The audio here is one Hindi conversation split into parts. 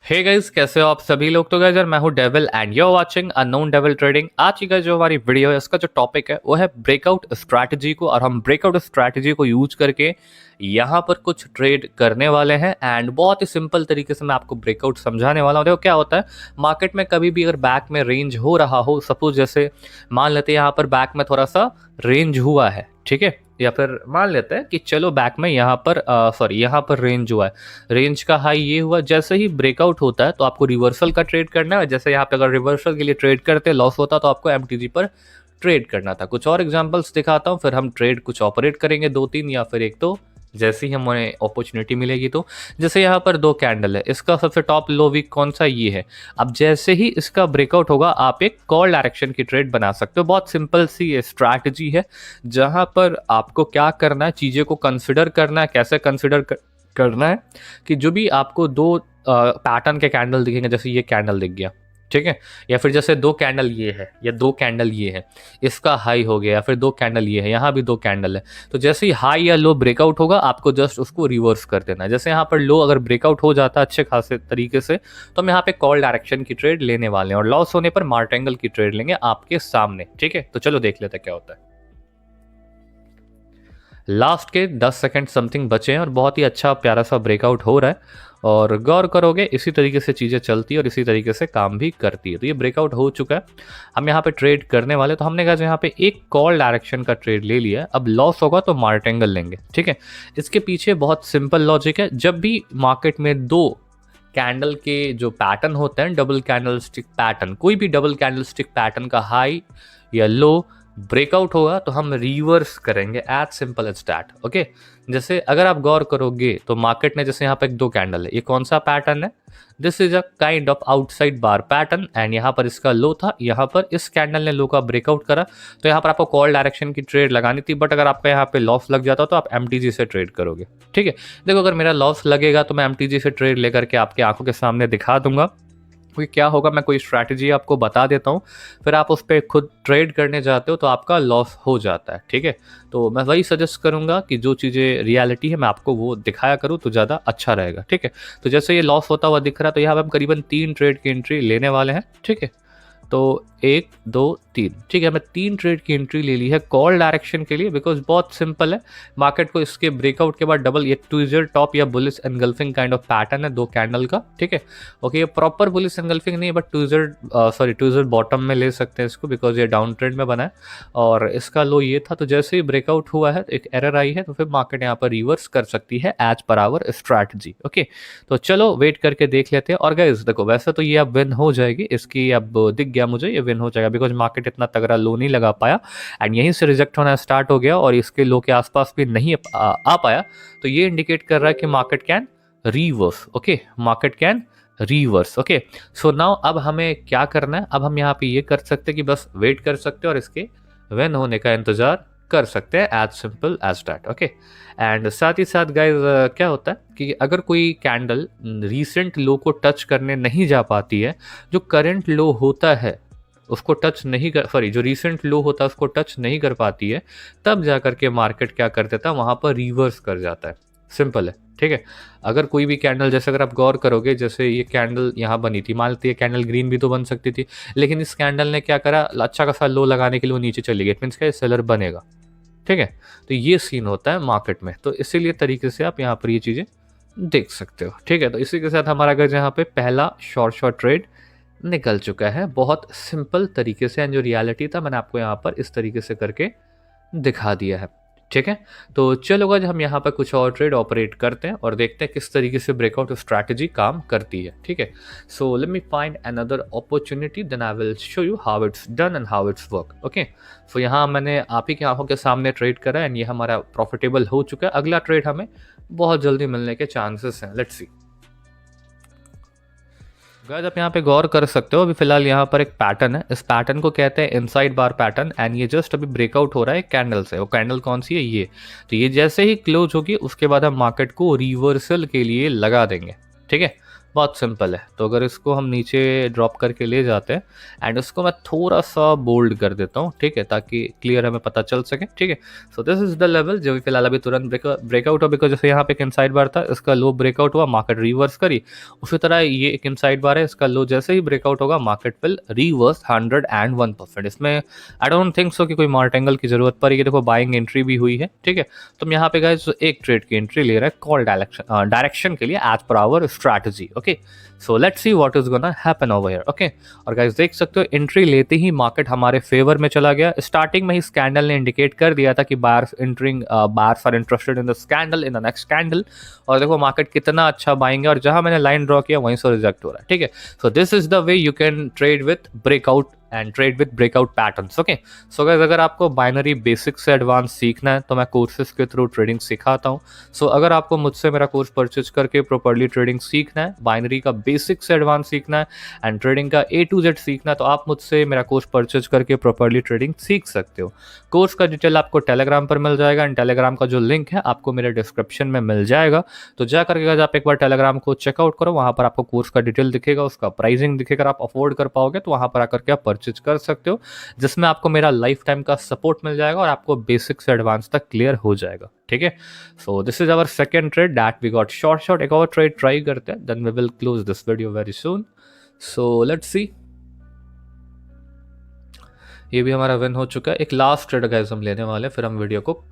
हे गाइस, कैसे हो आप सभी लोग। तो गाइस यार, मैं हूं Devil and you are watching unknown Devil trading. आज की गाइस जो हमारी वीडियो है उसका जो टॉपिक है वो है ब्रेकआउट स्ट्रैटेजी को, और हम ब्रेकआउट स्ट्रैटेजी को यूज करके यहाँ पर कुछ ट्रेड करने वाले हैं। एंड बहुत ही सिंपल तरीके से मैं आपको ब्रेकआउट समझाने वाला हूँ। देखो क्या होता है, मार्केट में कभी भी अगर बैक में रेंज हो रहा हो, सपोज जैसे मान लेते हैं यहाँ पर बैक में थोड़ा सा रेंज हुआ है, ठीक है, या फिर मान लेते हैं कि चलो बैक में यहाँ पर सॉरी यहाँ पर रेंज हुआ है, रेंज का हाई ये हुआ। जैसे ही ब्रेकआउट होता है तो आपको रिवर्सल का ट्रेड करना है। जैसे यहाँ पे अगर रिवर्सल के लिए ट्रेड करते लॉस होता तो आपको एमटीजी पर ट्रेड करना था। कुछ और एग्जांपल्स दिखाता हूँ, फिर हम ट्रेड कुछ ऑपरेट करेंगे, दो तीन या फिर एक, तो जैसे ही हमें अपॉर्चुनिटी मिलेगी। तो जैसे यहाँ पर दो कैंडल है, इसका सबसे टॉप लो वीक कौन सा, ये है। अब जैसे ही इसका ब्रेकआउट होगा आप एक कॉल डायरेक्शन की ट्रेड बना सकते हो। बहुत सिंपल सी ये स्ट्रैटेजी है, जहाँ पर आपको क्या करना है, चीज़ें को कंसिडर करना है। कैसे कंसिडर करना है कि जो भी आपको दो पैटर्न के कैंडल दिखेंगे, जैसे ये कैंडल दिख गया, ठीक है, या फिर जैसे दो कैंडल ये है या दो कैंडल ये है, इसका हाई हो गया, या फिर दो कैंडल ये है, यहाँ भी दो कैंडल है। तो जैसे ही हाई या लो ब्रेकआउट होगा आपको जस्ट उसको रिवर्स कर देना है। जैसे यहाँ पर लो अगर ब्रेकआउट हो जाता है अच्छे खासे तरीके से, तो हम यहाँ पे कॉल डायरेक्शन की ट्रेड लेने वाले हैं, और लॉस होने पर मार्टेंगल की ट्रेड लेंगे आपके सामने, ठीक है। तो चलो देख लेते हैं क्या होता है। लास्ट के 10 सेकंड समथिंग बचे हैं और बहुत ही अच्छा प्यारा सा ब्रेकआउट हो रहा है, और गौर करोगे इसी तरीके से चीज़ें चलती है और इसी तरीके से काम भी करती है। तो ये ब्रेकआउट हो चुका है, हम यहाँ पे ट्रेड करने वाले। तो हमने कहा यहाँ पे एक कॉल डायरेक्शन का ट्रेड ले लिया है, अब लॉस होगा तो मार्टेंगल लेंगे, ठीक है। इसके पीछे बहुत सिंपल लॉजिक है, जब भी मार्केट में दो कैंडल के जो पैटर्न होते हैं, डबल कैंडल स्टिक पैटर्न, कोई भी डबल कैंडल स्टिक पैटर्न का हाई या लो ब्रेकआउट होगा तो हम रिवर्स करेंगे, as simple as that, okay. जैसे अगर आप गौर करोगे तो मार्केट ने जैसे यहाँ पे एक दो कैंडल है, ये कौन सा पैटर्न है, this is a kind of outside bar pattern, and यहाँ पर इसका लो था, यहाँ पर इस कैंडल ने लो का ब्रेकआउट करा, तो यहाँ पर आपको कॉल डायरेक्शन की ट्रेड लगानी थी। बट अगर आपका यहाँ पे लॉस लग जाता तो आप एमटीजी से ट्रेड करोगे, ठीक है। देखो अगर मेरा लॉस लगेगा तो मैं एमटीजी से ट्रेड लेकर के आपकी आंखों के सामने दिखा दूंगा। क्योंकि क्या होगा, मैं कोई स्ट्रैटेजी आपको बता देता हूँ, फिर आप उस पर खुद ट्रेड करने जाते हो तो आपका लॉस हो जाता है, ठीक है। तो मैं वही सजेस्ट करूँगा कि जो चीज़ें रियलिटी है मैं आपको वो दिखाया करूँ तो ज़्यादा अच्छा रहेगा, ठीक है। तो जैसे ये लॉस होता हुआ दिख रहा है, तो यहाँ पर हम करीबन 3 ट्रेड की एंट्री लेने वाले हैं, ठीक है। तो 1 2 3, ठीक है, मैं 3 ट्रेड की एंट्री ले ली है कॉल डायरेक्शन के लिए, बिकॉज बहुत सिंपल है। मार्केट को इसके ब्रेकआउट के बाद डबल ये ट्विजर टॉप या bullish engulfing kind of pattern है दो कैंडल का, ठीक है। ओके, ये प्रॉपर बुलिश एनगल्फिंग नहीं है, बट ट्विजर बॉटम में ले सकते हैं इसको, बिकॉज ये डाउन ट्रेंड में बना है और इसका लो ये था। तो जैसे ही ब्रेकआउट हुआ है, एक एरर आई है, तो फिर मार्केट यहाँ पर रिवर्स कर सकती है as per our strategy, okay. तो चलो वेट करके देख लेते हैं। और गाइस देखो, वैसे तो ये अब विन हो जाएगी, इसकी अब दिख गया मुझे ये विन हो जाएगा, बिकॉज मार्केट इतना तगड़ा लो नहीं लगा पाया एंड यहीं से रिजेक्ट होना स्टार्ट हो गया और इसके लो के आसपास भी नहीं आ पाया। तो ये इंडिकेट कर रहा है कि market can reverse, okay, market can reverse, okay. So now अब हमें क्या करना है, अब हम यहाँ पे ये कर सकते हैं कि बस वेट कर सकते हैं और इसके विन होने का इंतजार कर सकते हैं, as simple as that, okay. And साथ ही साथ गाइज क्या होता है कि अगर कोई कैंडल रीसेंट लो को टच करने नहीं जा पाती है, जो करंट लो होता है उसको टच नहीं कर, सॉरी, जो रीसेंट लो होता है उसको टच नहीं कर पाती है, तब जा करके मार्केट क्या कर देता है, वहाँ पर रिवर्स कर जाता है। सिंपल है, ठीक है। अगर कोई भी कैंडल, जैसे अगर आप गौर करोगे, जैसे ये कैंडल यहाँ बनी थी, मान लेते ये कैंडल ग्रीन भी तो बन सकती थी, लेकिन इस कैंडल ने क्या करा, अच्छा खासा लो लगाने के लिए वो नीचे चली गई, इट मीन्स क्या सेलर बनेगा, ठीक है। तो ये सीन होता है मार्केट में, तो इसीलिए तरीके से आप यहाँ पर ये चीज़ें देख सकते हो, ठीक है। तो इसी के साथ हमारा अगर यहाँ पे पहला शॉर्ट ट्रेड निकल चुका है, बहुत सिंपल तरीके से, एंड जो रियलिटी था मैंने आपको यहाँ पर इस तरीके से करके दिखा दिया है, ठीक है। तो चलो आज हम यहाँ पर कुछ और ट्रेड ऑपरेट करते हैं और देखते हैं किस तरीके से ब्रेकआउट स्ट्रैटेजी काम करती है, ठीक है। So let me find another opportunity, then I will show you how it's done and how it's work, okay. So यहाँ मैंने आप ही की आंखों के सामने ट्रेड करा एंड ये हमारा प्रॉफिटेबल हो चुका है। अगला ट्रेड हमें बहुत जल्दी मिलने के चांसेस हैं, लेट्स सी। गाइस आप यहाँ पे गौर कर सकते हो, अभी फिलहाल यहाँ पर एक पैटर्न है, इस पैटर्न को कहते हैं इनसाइड बार पैटर्न, एंड ये जस्ट अभी ब्रेकआउट हो रहा है कैंडल से। वो कैंडल कौन सी है, ये। तो ये जैसे ही क्लोज होगी उसके बाद हम मार्केट को रिवर्सल के लिए लगा देंगे, ठीक है। बहुत सिंपल है। तो अगर इसको हम नीचे ड्रॉप करके ले जाते हैं एंड उसको मैं थोड़ा सा बोल्ड कर देता हूँ, ठीक है, ताकि क्लियर हमें पता चल सके, ठीक है। So this is the level जो फिलहाल अभी तुरंत ब्रेकआउट हो, बिकॉज जैसे यहाँ पे एक इनसाइड बार था, इसका लो ब्रेकआउट हुआ, मार्केट रिवर्स करी। उसी तरह ये एक इनसाइड बार है, इसका लो जैसे ही ब्रेकआउट होगा मार्केट विल रिवर्स 101%। इसमें आई डोंट थिंक सो कि कोई मार्टेंगल की जरूरत पड़ेगी। देखो बाइंग एंट्री भी हुई है, ठीक है। तो हम यहाँ पे गाइस एक ट्रेड की एंट्री ले रहे हैं कॉल डायरेक्शन के लिए as per our strategy. Okay, so let's see what is gonna happen over here. Okay, और गाइस देख सकते हो एंट्री लेते ही मार्केट हमारे फेवर में चला गया। स्टार्टिंग में ही स्कैंडल ने इंडिकेट कर दिया था कि buyers are interested in the scandal, in the next candle. और देखो मार्केट कितना अच्छा बाइंग है, और जहां मैंने लाइन ड्रॉ किया वहीं से रिजेक्ट हो रहा है, ठीक है। So this is the way you can trade with breakout and trade with breakout patterns. Okay, so guys अगर आपको बाइनरी बेसिक से एडवांस सीखना है तो मैं कोर्सेज के थ्रू ट्रेडिंग सिखाता हूँ। सो अगर आपको मुझसे मेरा कोर्स परचेज करके प्रॉपर्ली ट्रेडिंग सीखना है, बाइनरी का बेसिक से एडवांस सीखना है एंड ट्रेडिंग का A to Z सीखना है, तो आप मुझसे मेरा कोर्स परचेज करके प्रॉपर्ली ट्रेडिंग सीख सकते हो। कोर्स का डिटेल आपको टेलीग्राम पर मिल जाएगा एंड टेलीग्राम का जो लिंक है आपको मेरे डिस्क्रिप्शन में मिल जाएगा। तो जा करके गाइस आप एक बार टेलीग्राम को चेकआउट करो, वहाँ पर आपको कोर्स का डिटेल दिखेगा, उसका प्राइसिंग दिखेगा। आप अफोर्ड कर पाओगे तो वहाँ पर आकर के आप परचेज कर सकते हो, जिसमें आपको मेरा लाइफ टाइम का सपोर्ट मिल जाएगा और आपको बेसिक से एडवांस तक क्लियर हो जाएगा, ठीक है। So this is our second trade that we got short. एक और ट्रेड ट्राई करते हैं, then we will close this video very soon. So let's see, ये भी हमारा विन हो चुका है। एक लास्ट ट्रेड गाइस हम लेने वाले हैं, फिर हम वीडियो को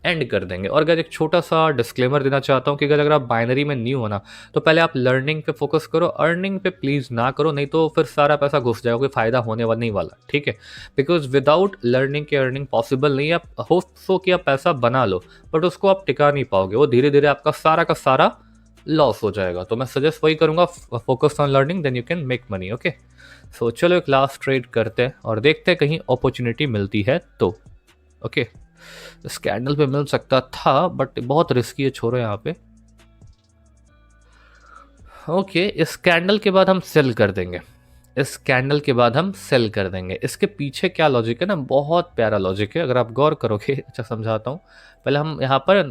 एंड कर देंगे। और गाइस एक छोटा सा डिस्क्लेमर देना चाहता हूँ कि अगर आप बाइनरी में न्यू हो ना, तो पहले आप लर्निंग पे फोकस करो, अर्निंग पे प्लीज़ ना करो, नहीं तो फिर सारा पैसा घुस जाएगा, कोई फायदा होने वाला नहीं वाला, ठीक है। बिकॉज विदाउट लर्निंग के अर्निंग पॉसिबल नहीं है। आप हो सो कि आप पैसा बना लो, बट उसको आप टिका नहीं पाओगे, वो धीरे धीरे आपका सारा का सारा लॉस हो जाएगा। तो मैं सजेस्ट वही करूँगा, focus on learning, then you can make money. Okay, so चलो एक लास्ट ट्रेड करते हैं और देखते हैं कहीं अपॉर्चुनिटी मिलती है तो। ओके, स्कैंडल पे मिल सकता था बट बहुत रिस्की है, छोड़ो यहाँ पे। ओके, इस कैंडल के बाद हम सेल कर देंगे, इस कैंडल के बाद हम सेल कर देंगे। इसके पीछे क्या लॉजिक है ना, बहुत प्यारा लॉजिक है, अगर आप गौर करोगे। अच्छा समझाता हूँ, पहले हम यहाँ पर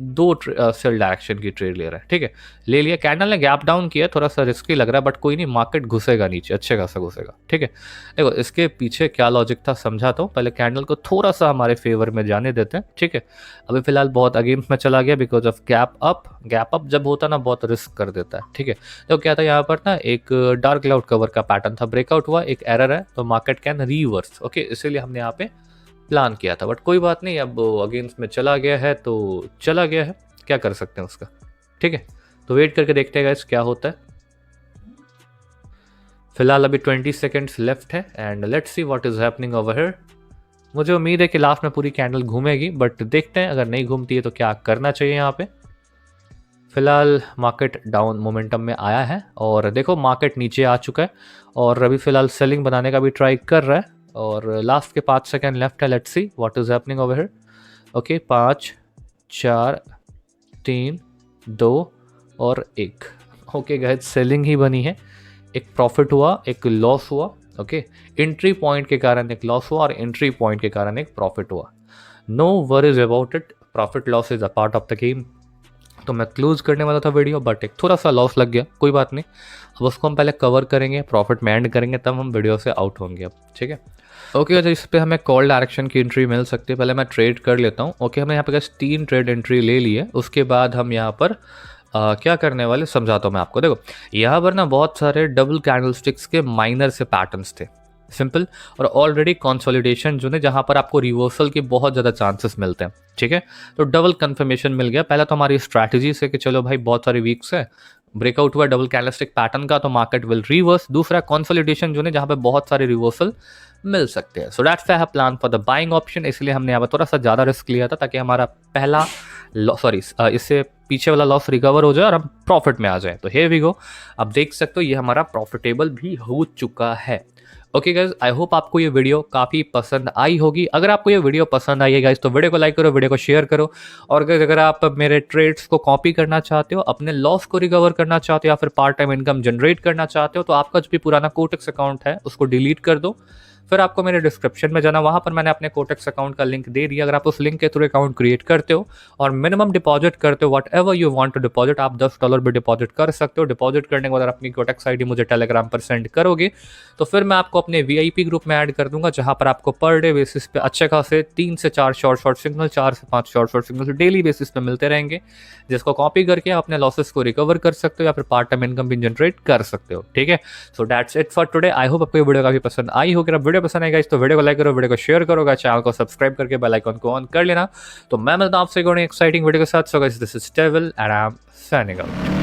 दो सेल डायरेक्शन की ट्रेड ले रहे हैं, ठीक है। ले लिया, कैंडल ने गैप डाउन किया, थोड़ा सा रिस्की लग रहा है, बट कोई नहीं, मार्केट घुसेगा नीचे, अच्छे खासा घुसेगा, ठीक है। देखो इसके पीछे क्या लॉजिक था समझाता हूँ, पहले कैंडल को थोड़ा सा हमारे फेवर में जाने देते हैं, ठीक है। अभी फिलहाल बहुत अगेंस्ट में चला गया बिकॉज ऑफ गैप अप जब होता ना बहुत रिस्क कर देता है, ठीक है। तो क्या था यहाँ पर ना, एक डार्क क्लाउड कवर का पैटर्न था, ब्रेकआउट हुआ, एक एरर है, तो मार्केट कैन रिवर्स। ओके, इसीलिए हमने यहाँ पे प्लान किया था, बट कोई बात नहीं, अब अगेंस्ट में चला गया है तो चला गया है, क्या कर सकते हैं उसका, ठीक है। तो वेट करके देखते हैं गाइस क्या होता है। फिलहाल अभी 20 सेकेंड्स लेफ्ट है and let's see what is happening over here. मुझे उम्मीद है कि लास्ट में पूरी कैंडल घूमेगी, बट देखते हैं अगर नहीं घूमती है तो क्या करना चाहिए यहाँ पे। फिलहाल मार्केट डाउन मोमेंटम में आया है और देखो मार्केट नीचे आ चुका है और अभी फिलहाल सेलिंग बनाने का भी ट्राई कर रहा है और लास्ट के 5 सेकेंड लेफ्ट है। Let's see what is happening over here. Okay, 5 4 3 2 और 1। ओके गाइस, सेलिंग ही बनी है, एक प्रॉफिट हुआ, एक लॉस हुआ। ओके, एंट्री पॉइंट के कारण एक लॉस हुआ और एंट्री पॉइंट के कारण एक प्रॉफिट हुआ। No worries about it, profit loss is a part of the game. तो मैं क्लोज करने वाला था वीडियो, बट एक थोड़ा सा लॉस लग गया, कोई बात नहीं, अब उसको हम पहले कवर करेंगे, प्रॉफिट में एंड करेंगे, तब हम वीडियो से आउट होंगे अब, ठीक है। ओके, तो इस पर हमें कॉल डायरेक्शन की एंट्री मिल सकती है, पहले मैं ट्रेड कर लेता हूँ। ओके, हमने यहाँ पे 3 ट्रेड एंट्री ले ली है, उसके बाद हम यहाँ पर क्या करने वाले समझाता हूँ मैं आपको। देखो यहाँ पर ना बहुत सारे डबल कैंडलस्टिक्स के माइनर से पैटर्न्स थे, सिंपल, और ऑलरेडी कंसोलिडेशन जो है जहाँ पर आपको रिवर्सल के बहुत ज़्यादा चांसेस मिलते हैं, ठीक है। तो डबल कंफर्मेशन मिल गया। पहला तो हमारी स्ट्रैटेजी से कि चलो भाई बहुत सारे वीक्स है, ब्रेकआउट हुआ डबल कैंडलस्टिक पैटर्न का, तो मार्केट विल रिवर्स। दूसरा कंसोलिडेशन जो है जहाँ पे बहुत सारे रिवर्सल मिल सकते हैं। So that's why I have plan for the buying option, इसलिए हमने यहाँ पर थोड़ा सा ज़्यादा रिस्क लिया था ताकि हमारा पहला इससे पीछे वाला लॉस रिकवर हो जाए और हम प्रॉफिट में आ जाए। तो हियर वी गो, आप देख सकते हो ये हमारा प्रॉफिटेबल भी हो चुका है। ओके गाइज, आई होप आपको ये वीडियो काफ़ी पसंद आई होगी। अगर आपको ये वीडियो पसंद आई है गाइज तो वीडियो को लाइक करो, वीडियो को शेयर करो। और गाइज अगर आप मेरे ट्रेड्स को कॉपी करना चाहते हो, अपने लॉस को रिकवर करना चाहते हो या फिर पार्ट टाइम इनकम जनरेट करना चाहते हो, तो आपका जो भी पुराना कोटेक्स अकाउंट है उसको डिलीट कर दो, फिर आपको मेरे डिस्क्रिप्शन में जाना, वहाँ पर मैंने अपने कोटेक्स अकाउंट का लिंक दे दिया। अगर आप उस लिंक के थ्रू अकाउंट क्रिएट करते हो और मिनिमम डिपॉजिट करते हो, whatever you want to deposit, आप $10 भी डिपॉजिट कर सकते हो। डिपॉजिट करने के बाद अपनी कोटेक्स आईडी मुझे टेलीग्राम पर सेंड करोगे तो फिर मैं आपको अपने वीआईपी ग्रुप में ऐड कर दूंगा, जहां पर आपको पर डे बेसिस पे अच्छे खासे 3 से 4 शॉर्ट सिग्नल, 4 से 5 शॉर्ट सिग्नल डेली बेसिस पे मिलते रहेंगे, जिसको कॉपी करके आप अपने लॉसेस को रिकवर कर सकते हो या फिर पार्ट टाइम इनकम भी जनरेट कर सकते हो। ठीक है, so that's it for today. I hope आपको ये वीडियो काफी पसंद आई होगी। अगर वीडियो पसंद आएगा तो वीडियो को लाइक करो, वीडियो को शेयर करोगा, चैनल को सब्सक्राइब करके बेल आइकन को ऑन कर लेना। तो मैं मिलता हूं आपसे एक एक्साइटिंग वीडियो के साथ। So guys, this is devil and I am signing out.